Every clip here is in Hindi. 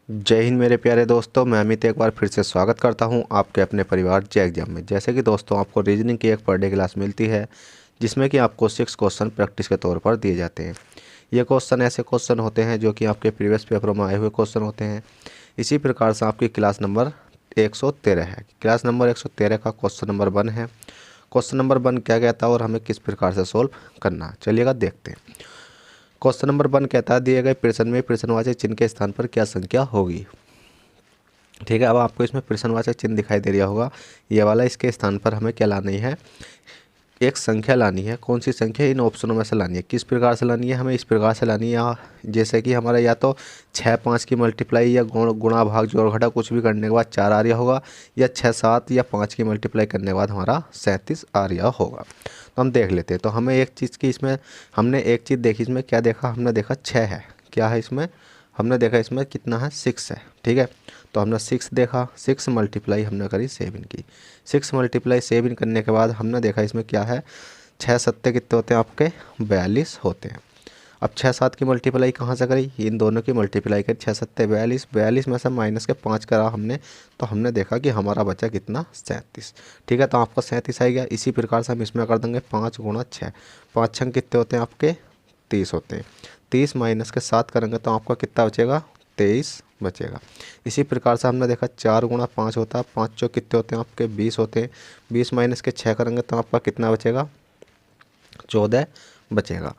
जय हिंद मेरे प्यारे दोस्तों। मैं अमित एक बार फिर से स्वागत करता हूं आपके अपने परिवार जे एग्जाम में। जैसे कि दोस्तों आपको रीजनिंग की एक पर डे क्लास मिलती है जिसमें कि आपको 6 क्वेश्चन प्रैक्टिस के तौर पर दिए जाते हैं। ये क्वेश्चन ऐसे क्वेश्चन होते हैं जो कि आपके प्रीवियस पेपरों में आए हुए क्वेश्चन होते हैं। इसी प्रकार से आपकी क्लास नंबर 113 है। क्लास नंबर 113 का क्वेश्चन नंबर 1 है। क्वेश्चन नंबर 1 क्या कहता है और हमें किस प्रकार से सोल्व करना है, चलिएगा देखते हैं। क्वेश्चन नंबर 1 कहता है दिए गए प्रश्न में प्रश्नवाचक चिन्ह के स्थान पर क्या संख्या होगी। ठीक है, अब आपको इसमें प्रश्नवाचक चिन्ह दिखाई दे रहा होगा, ये वाला। इसके स्थान पर हमें क्या लानी है, एक संख्या लानी है। कौन सी संख्या, इन ऑप्शनों में से लानी है। किस प्रकार से लानी है, हमें इस प्रकार से लानी है, या जैसे कि हमारा या तो 6 5 की मल्टीप्लाई या गुणा भाग जोड़ घटा कुछ भी करने के बाद 4 आ रहा होगा, या 6 7 या 5 की मल्टीप्लाई करने के बाद हमारा 37 आ रहा होगा। तो हम देख लेते हैं। तो हमें एक चीज़ की इसमें हमने एक चीज़ देखी, इसमें क्या देखा, हमने देखा 6 है। क्या है इसमें, हमने देखा इसमें कितना है, 6 है। ठीक है, तो हमने 6 देखा, 6 मल्टीप्लाई हमने करी 7 की। 6 मल्टीप्लाई 7 करने के बाद हमने देखा इसमें क्या है, 6 सत्ते कितने होते हैं आपके, 42 होते हैं। अब 6 7 की मल्टीप्लाई कहाँ से करी, इन दोनों की मल्टीप्लाई करी, 6 सत्ते 42, 42 में से माइनस के 5 करा हमने, तो हमने देखा कि हमारा बचा कितना, 37। ठीक है, तो आपका 37 आ गया। इसी प्रकार से हम इसमें कर देंगे 5 गुणा 6, 5 छंग कितने होते हैं आपके, 30 होते हैं। 30 माइनस के 7 करेंगे तो आपका कितना बचेगा, 23 बचेगा। इसी प्रकार से हमने देखा 4 गुणा 5 होता है, 5 चौक कितने होते हैं आपके, 20 होते हैं। 20 माइनस के 6 करेंगे तो आपका कितना बचेगा, 14 बचेगा।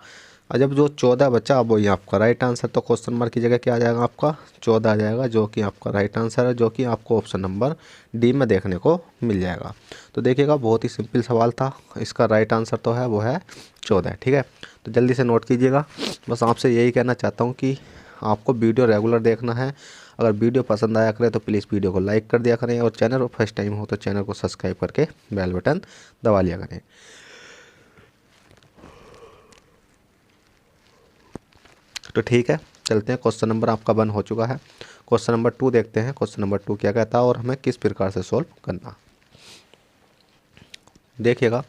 और जब जो 14 बचा वो ये आपका राइट आंसर, तो क्वेश्चन मार्क की जगह क्या आ जाएगा, आपका 14 आ जाएगा, जो कि आपका राइट आंसर है, जो कि आपको ऑप्शन नंबर डी में देखने को मिल जाएगा। तो देखिएगा बहुत ही सिंपल सवाल था, इसका राइट आंसर तो है वो है 14। ठीक है, तो जल्दी से नोट कीजिएगा। बस आपसे यही कहना चाहता हूँ कि आपको वीडियो रेगुलर देखना है। अगर वीडियो पसंद आया करे तो प्लीज़ वीडियो को लाइक कर दिया करें, और चैनल पर फर्स्ट टाइम हो तो चैनल को सब्सक्राइब करके बेल बटन दबा लिया करें। तो ठीक है, चलते हैं। क्वेश्चन नंबर आपका 1 हो चुका है। क्वेश्चन नंबर 2 देखते हैं। क्वेश्चन नंबर 2 क्या कहता है और हमें किस प्रकार से सोल्व करना। देखिएगा,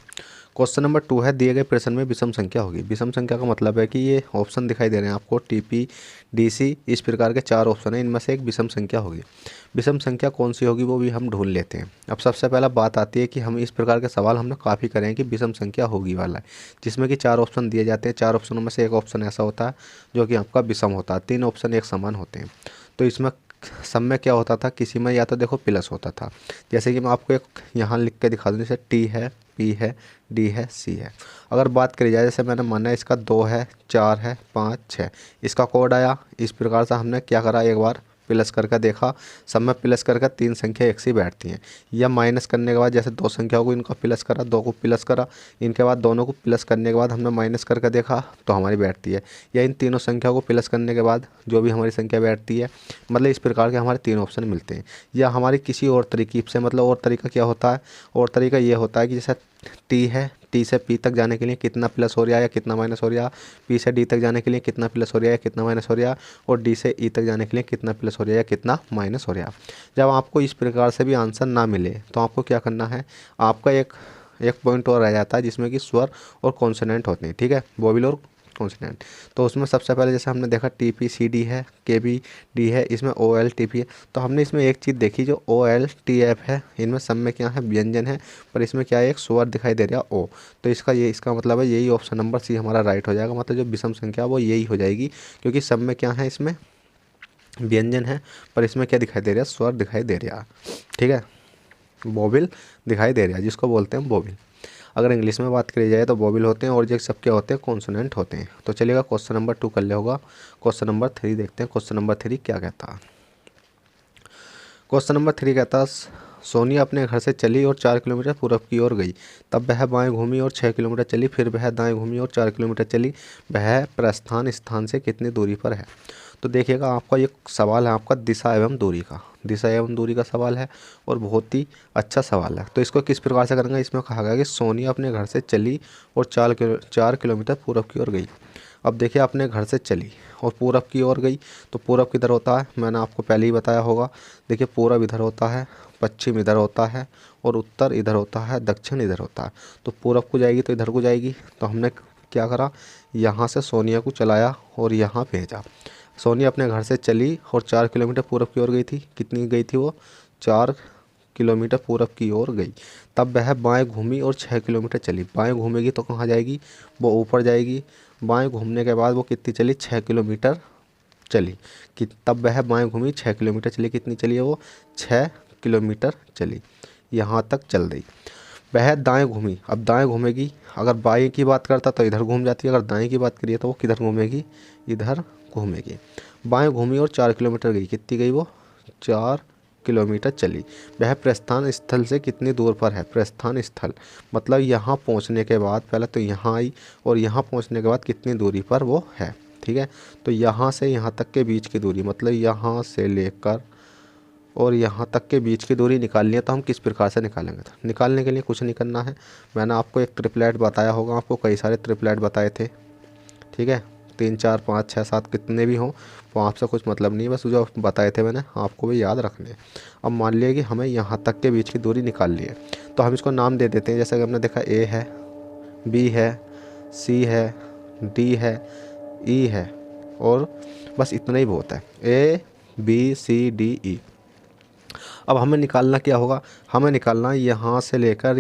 क्वेश्चन नंबर 2 है दिए गए प्रश्न में विषम संख्या होगी। विषम संख्या का मतलब है कि ये ऑप्शन दिखाई दे रहे हैं आपको, टीपी डीसी, इस प्रकार के 4 ऑप्शन है, इनमें से एक विषम संख्या होगी। विषम संख्या कौन सी होगी वो भी हम ढूंढ लेते हैं। अब सबसे पहला बात आती है कि हम इस प्रकार के सवाल हमने काफ़ी करे हैं कि विषम संख्या होगी वाला है, जिसमें कि 4 ऑप्शन दिए जाते हैं। 4 ऑप्शनों में से एक ऑप्शन ऐसा होता है जो कि आपका विषम होता है, 3 ऑप्शन एक समान होते हैं। तो इसमें सब में क्या होता था, किसी में या तो देखो प्लस होता था, जैसे कि मैं आपको एक यहाँ लिख के दिखा दूँ, जैसे टी है, पी है, डी है, सी है। अगर बात करी जाए, जैसे मैंने माना इसका 2 है, 4 है, 5 6, इसका कोड आया। इस प्रकार से हमने क्या करा, एक बार प्लस करके देखा, सब में प्लस करके 3 संख्या एक सी बैठती हैं। या माइनस करने के बाद जैसे 2 संख्याओं को इनका प्लस करा, 2 को प्लस करा, इनके बाद दोनों को प्लस करने के बाद हमने माइनस करके देखा तो हमारी बैठती है। या इन तीनों संख्याओं को प्लस करने के बाद जो भी हमारी संख्या बैठती है, मतलब इस प्रकार के हमारे 3 ऑप्शन मिलते हैं। या हमारी किसी और तरीके से, मतलब और तरीका क्या होता है, और तरीका ये होता है कि जैसे टी है, टी से पी तक जाने के लिए कितना प्लस हो रहा है या कितना माइनस हो रहा है, पी से डी तक जाने के लिए कितना प्लस हो रहा है या कितना माइनस हो रहा है, और डी से ई तक जाने के लिए कितना प्लस हो रहा है या कितना माइनस हो रहा है। जब आपको इस प्रकार से भी आंसर ना मिले तो आपको क्या करना है, आपका एक एक पॉइंट और रह जाता है जिसमें कि स्वर और कॉन्सोनेंट होते हैं। ठीक है, वोवेल और कॉन्सोनेंट। तो उसमें सबसे पहले जैसे हमने देखा टी पी सी डी है, के बी डी है, इसमें ओ एल टी पी है। तो हमने इसमें एक चीज़ देखी, जो ओ एल टी एफ है, इनमें सब में क्या है, व्यंजन है, पर इसमें क्या है, एक स्वर दिखाई दे रहा है ओ। तो इसका मतलब है यही ऑप्शन नंबर सी हमारा राइट हो जाएगा। मतलब जो विषम संख्या वो यही हो जाएगी, क्योंकि सब में क्या है, इसमें व्यंजन है, पर इसमें क्या दिखाई दे रहा है, स्वर दिखाई दे रहा है। ठीक है, वोवेल दिखाई दे रहा है, जिसको बोलते हैं वोवेल। अगर इंग्लिश में बात करी जाए तो वोवेल होते हैं, और जो सब क्या होते हैं, कॉन्सोनेंट होते हैं। तो चलिएगा क्वेश्चन नंबर 2 कर ले होगा। क्वेश्चन नंबर 3 देखते हैं। क्वेश्चन नंबर 3 क्या कहता है। क्वेश्चन नंबर 3 कहता है सोनिया अपने घर से चली और 4 किलोमीटर पूर्व की ओर गई। तब वह बाएं घूमी और 6 किलोमीटर चली, फिर वह दाएं घूमी और 4 किलोमीटर चली। वह प्रस्थान स्थान से कितनी दूरी पर है। तो देखिएगा, आपका ये सवाल है आपका दिशा एवं दूरी का, दिशा एवं दूरी का सवाल है, और बहुत ही अच्छा सवाल है। तो इसको किस प्रकार से करेंगे, इसमें कहा गया कि सोनिया अपने घर से चली और 4 किलोमीटर पूर्व की ओर गई। अब देखिए, अपने घर से चली और पूरब की ओर गई, तो पूरब किधर होता है, मैंने आपको पहले ही बताया होगा। देखिए, पूरब इधर होता है, पश्चिम इधर होता है, और उत्तर इधर होता है, दक्षिण इधर होता है। तो पूरब को जाएगी तो इधर को जाएगी। तो हमने क्या करा, यहाँ से सोनिया को चलाया और यहाँ भेजा। सोनिया अपने घर से चली और 4 किलोमीटर पूरब की ओर गई थी। कितनी गई थी वो? 4 किलोमीटर पूरब की ओर गई। तब वह बाएं घूमी और 6 किलोमीटर चली। बाएं घूमेगी तो कहाँ जाएगी? वो ऊपर जाएगी। बाएं घूमने के बाद वो कितनी चली? 6 किलोमीटर चली। कि तब वह बाएं घूमी 6 किलोमीटर चली। कितनी चली है वो? 6 किलोमीटर चली। यहाँ तक चल गई। वह दाएं घूमी। अब दाएं घूमेगी, अगर बाएं की बात करता तो इधर घूम जाती, अगर दाएं की बात करिए तो वो किधर घूमेगी? इधर घूमेगी। बाएं घूमी और 4 किलोमीटर गई। कितनी गई वो? 4 किलोमीटर चली। वह प्रस्थान स्थल से कितनी दूर पर है? प्रस्थान स्थल मतलब यहाँ पहुँचने के बाद, पहले तो यहाँ आई और यहाँ पहुँचने के बाद कितनी दूरी पर वो है। ठीक है, तो यहाँ से यहाँ तक के बीच की दूरी, मतलब यहाँ से लेकर और यहाँ तक के बीच की दूरी निकालनी है। तो हम किस प्रकार से निकालेंगे? तो निकालने के लिए कुछ नहीं करना है। मैंने आपको एक ट्रिपलेट बताया होगा, आपको कई सारे ट्रिपलेट बताए थे। ठीक है, 3 4 5 6 7 कितने भी हों वो आपसे कुछ मतलब नहीं है, बस जो बताए थे मैंने आपको भी याद रखने हैं। अब मान लिया कि हमें यहाँ तक के बीच की दूरी निकालनी है, तो हम इसको नाम दे देते हैं। जैसे कि हमने देखा ए है, बी है, सी है, डी है, ई है, और बस इतना ही बहुत है, A B C D E. अब हमें निकालना क्या होगा? हमें निकालना यहाँ से लेकर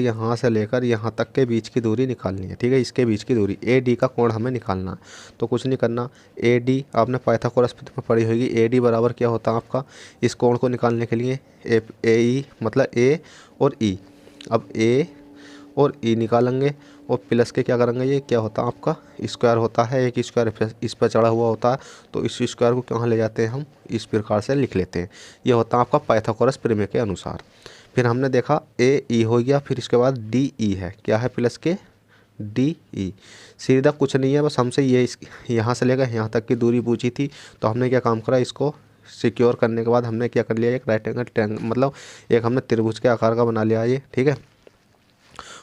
यहाँ तक के बीच की दूरी निकालनी है। ठीक है, इसके बीच की दूरी ए डी का कोण हमें निकालना है। तो कुछ नहीं करना, ए डी आपने पाइथागोरस में पढ़ी होगी। ए डी बराबर क्या होता है आपका? इस कोण को निकालने के लिए ए ई मतलब ए और ई। अब ए और ई निकालेंगे और प्लस के क्या करेंगे? ये क्या होता है आपका? स्क्वायर होता है, एक स्क्वायर इस पर चढ़ा हुआ होता है, तो इस स्क्वायर को कहाँ ले जाते हैं? हम इस प्रकार से लिख लेते हैं। ये होता है आपका पाइथागोरस प्रमेय के अनुसार। फिर हमने देखा ए ई हो गया, फिर इसके बाद डी ई है। क्या है? प्लस के डी ई। सीधा कुछ नहीं है, बस हमसे ये यहाँ से लेकर यहाँ तक की दूरी पूछी थी, तो हमने क्या काम करा? इसको सिक्योर करने के बाद हमने क्या कर लिया? एक राइट एंगल ट्रायंगल मतलब एक हमने त्रिभुज के आकार का बना लिया ये। ठीक है,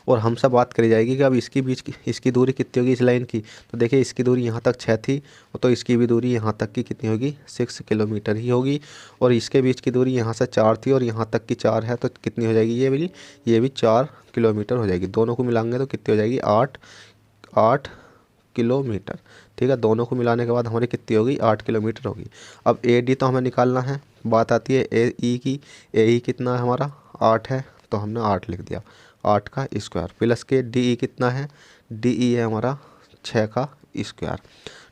और हमसे बात करी जाएगी कि अब इसकी दूरी कितनी होगी इस लाइन की। तो देखिए इसकी दूरी यहाँ तक 6 थी, तो इसकी भी दूरी यहाँ तक की कितनी होगी? 6 किलोमीटर ही होगी। और इसके बीच की दूरी यहाँ से 4 थी और यहाँ तक की 4 है, तो कितनी हो जाएगी? ये भी 4 किलोमीटर हो जाएगी। दोनों को मिलाएंगे तो कितनी हो जाएगी? 8 किलोमीटर। ठीक है, दोनों को मिलाने के बाद हमारी कितनी होगी? 8 किलोमीटर होगी। अब ए डी तो हमें निकालना है। बात आती है ए ई की। ए ई कितना है हमारा? 8 है, तो हमने 8 लिख दिया, 8 का स्क्वायर। प्लस के डी ई कितना है? डी ई है हमारा 6 का स्क्वायर।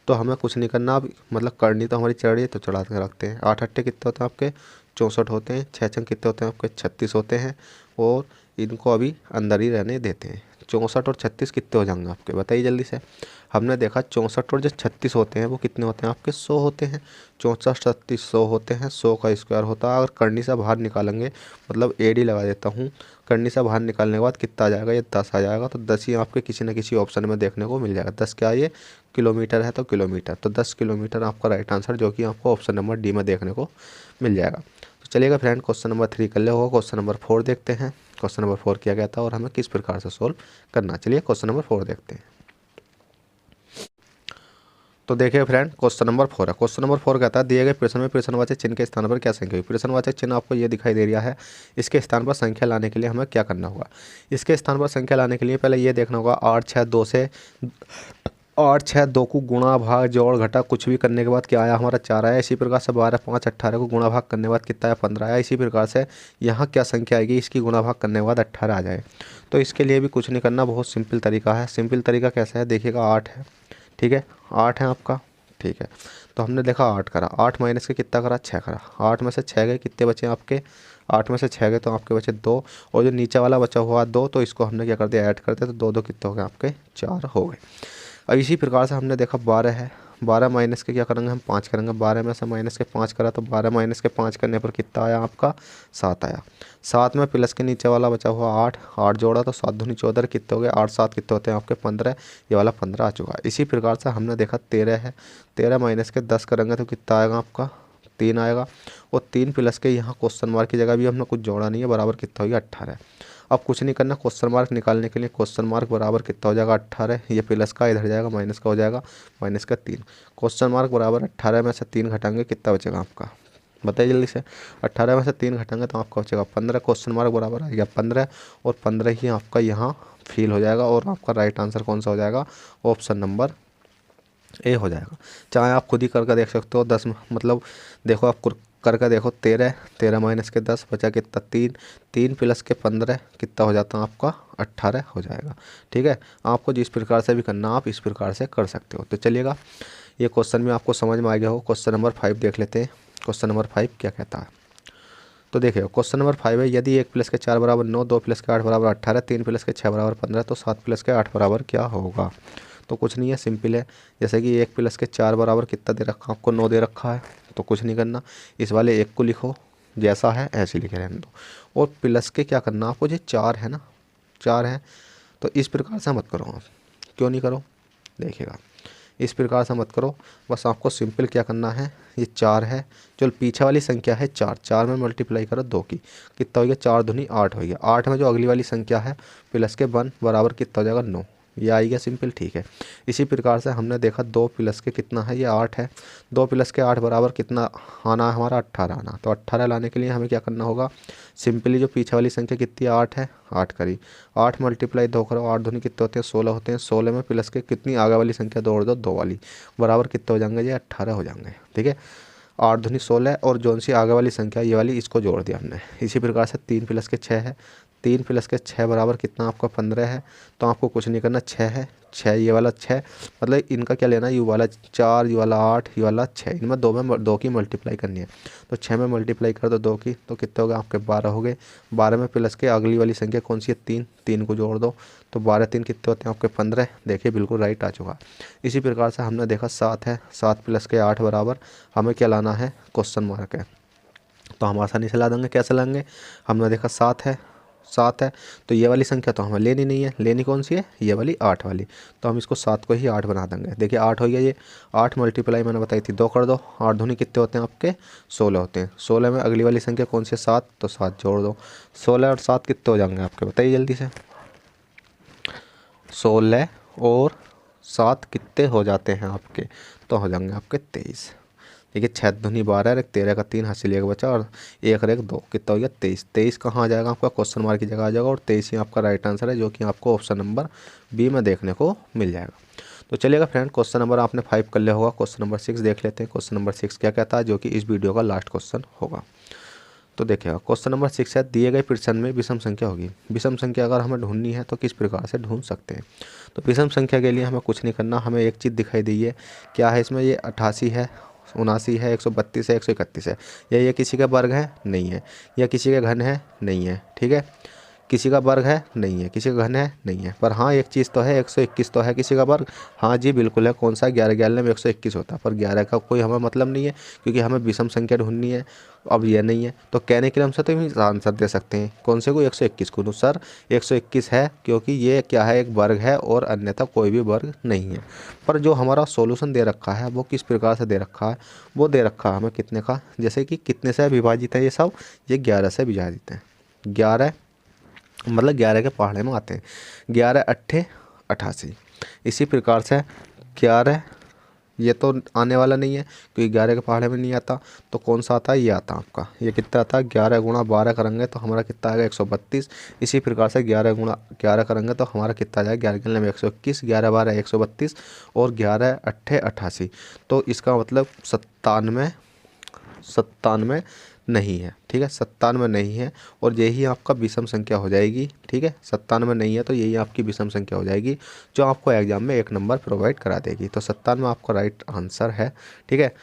तो हमें कुछ नहीं करना, अब मतलब करनी तो हमारी चढ़ी है, तो चढ़ा के रखते हैं। 8 अट्ठे कितने होते हैं आपके? 64 होते हैं। 6 छंग कितने होते हैं आपके? 36 होते हैं। और इनको अभी अंदर ही रहने देते हैं। 64 और 36 कितने हो जाएंगे आपके? बताइए जल्दी से। हमने देखा 64 और जो 36 होते हैं वो कितने होते हैं आपके? 100 होते हैं। 64 36 100 होते हैं। 100 का स्क्वायर होता है। अगर करनी से बाहर निकालेंगे, मतलब ए डी लगा देता हूँ, करनी से बाहर निकालने के बाद कितना आ जाएगा? ये 10 आ जाएगा। तो 10 ही आपके किसी न किसी ऑप्शन में देखने को मिल जाएगा। 10 क्या? ये किलोमीटर है, तो किलोमीटर, तो 10 किलोमीटर आपका राइट आंसर, जो कि आपको ऑप्शन नंबर डी में देखने को मिल जाएगा। तो चलिएगा फ्रेंड, क्वेश्चन नंबर 3 कर ले होगा। क्वेश्चन नंबर 4 देखते हैं। क्वेश्चन नंबर 4 किया गया था और हमें किस प्रकार से सोल्व करना। चलिए क्वेश्चन नंबर 4 देखते हैं। तो देखिए फ्रेंड, क्वेश्चन नंबर 4 है। क्वेश्चन नंबर 4 कहता है दिए गए प्रश्न में प्रश्नवाचक चिन्ह के स्थान पर क्या संख्या हुई? प्रश्नवाचक चिन्ह आपको ये दिखाई दे रहा है। इसके स्थान पर संख्या लाने के लिए हमें क्या करना होगा? इसके स्थान पर संख्या लाने के लिए पहले ये देखना होगा 8 6 2 को गुणा भाग जोड़ घटा कुछ भी करने के बाद क्या आया? हमारा 4 आया। इसी प्रकार से 12 5 18 को गुणा भाग करने के बाद कितना आया? 15 आया। इसी प्रकार से यहाँ क्या संख्या आएगी? इसकी गुणा भाग करने के बाद 18 आ जाए। तो इसके लिए भी कुछ नहीं करना, बहुत सिंपल तरीका है। सिंपल तरीका कैसे है? देखिएगा 8 है, ठीक है, 8 है आपका, ठीक है। तो हमने देखा 8 करा, 8 माइनस के कितना करा? 6 करा। 8 में से 6 गए, कितने बचे आपके? 8 में से 6 गए तो आपके बचे 2, और जो नीचे वाला बचा हुआ 2, तो इसको हमने क्या कर दिया? ऐड कर दिया, तो 2 2 कितने हो गए आपके? 4 हो गए। अब इसी प्रकार से हमने देखा 12 है, 12 माइनस के क्या करेंगे हम? 5 करेंगे। 12 में से माइनस के 5 करा, तो 12 माइनस के 5 करने पर कितना आया आपका? 7 आया। 7 में प्लस के नीचे वाला बचा हुआ 8, 8 जोड़ा तो 7 दूनी 14, कितने हो गए? 8 7 कितने होते हैं आपके? 15। ये वाला 15 आ चुका है। इसी प्रकार से हमने देखा 13 है, 13 माइनस के 10 करेंगे तो कितना आएगा आपका? 3 आएगा। और 3 प्लस के यहाँ क्वेश्चन मार्क की जगह भी हमने कुछ जोड़ा नहीं है, बराबर कितना हो गया? 18। अब कुछ नहीं करना, क्वेश्चन मार्क निकालने के लिए क्वेश्चन मार्क बराबर कितना हो जाएगा? 18। ये प्लस का इधर जाएगा, माइनस का हो जाएगा, माइनस का 3। क्वेश्चन मार्क बराबर 18 में से 3 घटाएंगे, कितना बचेगा आपका? बताइए जल्दी से। 18 में से 3 घटाएंगे तो आपका बचेगा 15। क्वेश्चन मार्क बराबर आ गया 15, और 15 ही आपका यहाँ फिल हो जाएगा। और आपका राइट आंसर कौन सा हो जाएगा? ऑप्शन नंबर ए हो जाएगा। चाहे आप खुद ही करके देख सकते हो। 10 मतलब देखो आप करके देखो, 13 13 माइनस के 10 बचा कितना 3, 3 प्लस के 15 कितना हो जाता है आपका 18 हो जाएगा। ठीक है, आपको जिस प्रकार से भी करना आप इस प्रकार से कर सकते हो। तो चलिएगा, ये क्वेश्चन में आपको समझ में आ गया हो। क्वेश्चन नंबर 5 देख लेते हैं। क्वेश्चन नंबर 5 क्या कहता है, तो देखिए क्वेश्चन नंबर 5 है, यदि 1 प्लस के 4 बराबर 9, 2 प्लस के 8 बराबर 18, 3 प्लस के 6 बराबर 15, तो 7 प्लस के 8 बराबर क्या होगा। तो कुछ नहीं है, सिंपल है। जैसे कि 1 प्लस के 4 बराबर कितना दे रखा, आपको 9 दे रखा है, तो कुछ नहीं करना, इस वाले 1 को लिखो जैसा है ऐसे लिखे रहने दो। और प्लस के क्या करना आपको, जो 4 है ना, 4 है, तो इस प्रकार से मत करो आप। क्यों नहीं करो, देखिएगा, इस प्रकार से मत करो। बस आपको सिंपल क्या करना है, ये 4 है, जो पीछे वाली संख्या है 4, 4 में मल्टीप्लाई करो 2 की, कितना हो गया 4 दूनी 8 हो गया। 8 में जो अगली वाली संख्या है प्लस के 1 बराबर कितना हो जाएगा 9, ये आई गया सिंपल। ठीक है, इसी प्रकार से हमने देखा 2 प्लस के कितना है, ये 8 है, 2 प्लस के 8 बराबर कितना आना है हमारा 18 आना। तो 18 लाने के लिए हमें क्या करना होगा, सिंपली जो पीछे वाली संख्या कितनी है 8 है, 8 करी, 8 मल्टीप्लाई 2 करो, 8 दूनी कितने होते हैं 16 होते हैं। 16 में प्लस के कितनी आगे वाली संख्या जोड़ दो, 2 वाली, बराबर कितने हो जाएंगे, ये 18 हो जाएंगे। ठीक है, 8 दूनी 16 और जोन सी आगे वाली संख्या ये वाली, इसको जोड़ दिया हमने। इसी प्रकार से 3 प्लस के 6 है, 3 प्लस के 6 बराबर कितना आपका 15 है। तो आपको कुछ नहीं करना, 6 है, 6 ये वाला 6, मतलब इनका क्या लेना, यू वाला 4, यू वाला 8, यू वाला 6, इनमें 2 की मल्टीप्लाई करनी है। तो 6 में मल्टीप्लाई कर दो 2 की, तो कितने हो गए आपके 12 हो गए। 12 में प्लस के अगली वाली संख्या कौन सी है 3, 3 को जोड़ दो, तो 12 3 कितने होते हैं आपके 15। देखिए बिल्कुल राइट आ चुका। इसी प्रकार से हमने देखा 7 है, 7 प्लस के 8 बराबर हमें क्या लाना है, क्वेश्चन मार्क है। तो हम आसानी से ला देंगे, कैसे लाएंगे, हमने देखा 7 है, 7 है, तो ये वाली संख्या तो हमें लेनी नहीं है, लेनी कौन सी है, ये वाली 8 वाली। तो हम इसको 7 को ही 8 बना देंगे। देखिए 8 हो गया, ये 8 मल्टीप्लाई मैंने बताई थी 2 कर दो, 8 दूनी कितने होते हैं आपके 16 होते हैं। 16 में अगली वाली संख्या कौन सी है 7, तो 7 जोड़ दो। 16 और 7 कितने हो जाएंगे आपके, बताइए जल्दी से। 16 और 7 कितने हो जाते हैं आपके, तो हो जाएंगे आपके 23। देखिए 6 दूनी 12, एक 13 का 3 हासिल एक बचा और 1 और 1 2, कितना हो गया 23। 23 कहाँ आ जाएगा आपका, क्वेश्चन मार्क की जगह आ जाएगा, और 23 ही आपका राइट आंसर है, जो कि आपको ऑप्शन नंबर बी में देखने को मिल जाएगा। तो चलिएगा फ्रेंड, क्वेश्चन नंबर आपने 5 कर लिया होगा। क्वेश्चन नंबर 6 देख लेते हैं। क्वेश्चन नंबर 6 क्या कहता है, जो कि इस वीडियो का लास्ट क्वेश्चन होगा। तो देखिएगा क्वेश्चन नंबर 6 है, दिए गए प्रश्न में विषम संख्या होगी। विषम संख्या अगर हमें ढूंढनी है तो किस प्रकार से ढूंढ सकते हैं। तो विषम संख्या के लिए हमें कुछ नहीं करना, हमें एक चीज़ दिखाई दी है, क्या है इसमें, ये 88 है, 79 है, 132 है, 131 है। या ये किसी का वर्ग है, नहीं है। या किसी का घन है, नहीं है। ठीक है, किसी का वर्ग है, नहीं है। किसी का घन है, नहीं है। पर हाँ एक चीज़ तो है, 121 तो है किसी का वर्ग। हाँ जी बिल्कुल है, कौन सा, 11 11 में 121 होता है, पर 11 का कोई हमें मतलब नहीं है, क्योंकि हमें विषम संख्या ढूंढनी है। अब ये नहीं है, तो कहने के लिए हमसे तो आंसर दे सकते हैं, कौन से को, 121 को। सर 121 है, क्योंकि ये क्या है, एक वर्ग है, और अन्यथा कोई भी वर्ग नहीं है। पर जो हमारा सॉल्यूशन दे रखा है वो किस प्रकार से दे रखा है, वो दे रखा है हमें कितने का, जैसे कि कितने से विभाजित है ये सब, ये 11 से विभाजित है। 11 मतलब 11 के पहाड़े में आते हैं, 11 अट्ठे 88। इसी प्रकार से 11 ये तो आने वाला नहीं है, क्योंकि 11 के पहाड़े में नहीं आता, तो कौन सा आता है, ये आता है आपका। ये कितना आता है, 11 गुणा 12 करेंगे तो हमारा कितना आएगा 132। इसी प्रकार से 11 गुणा 11 करेंगे तो हमारा कितना आ जाएगा, 11 में 121, 11 12 132 और 11 अट्ठे 88। तो इसका मतलब 97 नहीं है। ठीक है, 97 नहीं है, और यही आपका विषम संख्या हो जाएगी। ठीक है, 97 नहीं है तो यही आपकी विषम संख्या हो जाएगी, जो आपको एग्जाम में 1 नंबर प्रोवाइड करा देगी। तो 97 आपका राइट आंसर है। ठीक है,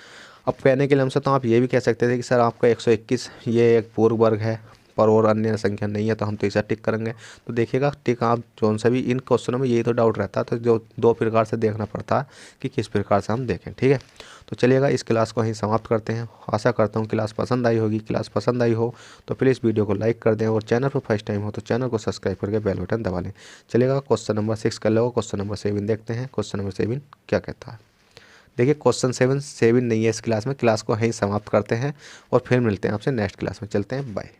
अब कहने के लिए हमसे तो आप ये भी कह सकते थे कि सर आपका 121 ये एक पूर्ण वर्ग है, पर और अन्य संख्या नहीं है, तो हम तो इसे टिक करेंगे। तो देखिएगा टिक आप जोन से भी, इन क्वेश्चनों में यही तो डाउट रहता है, तो जो 2 प्रकार से देखना पड़ता है कि किस प्रकार से हम देखें। ठीक है, तो चलिएगा इस क्लास को यहीं समाप्त करते हैं। आशा करता हूँ क्लास पसंद आई होगी। क्लास पसंद आई हो तो प्लीज़ वीडियो को लाइक कर दें, और चैनल पर फर्स्ट टाइम हो तो चैनल को सब्सक्राइब करके बेल बटन दबा लें। चलिएगा क्वेश्चन नंबर 6 कर लो। क्वेश्चन नंबर 7 देखते हैं। क्वेश्चन नंबर 7 क्या कहता है। देखिए क्वेश्चन 7 नहीं है इस क्लास में। क्लास को यहीं समाप्त करते हैं और फिर मिलते हैं आपसे नेक्स्ट क्लास में। चलते हैं, बाय।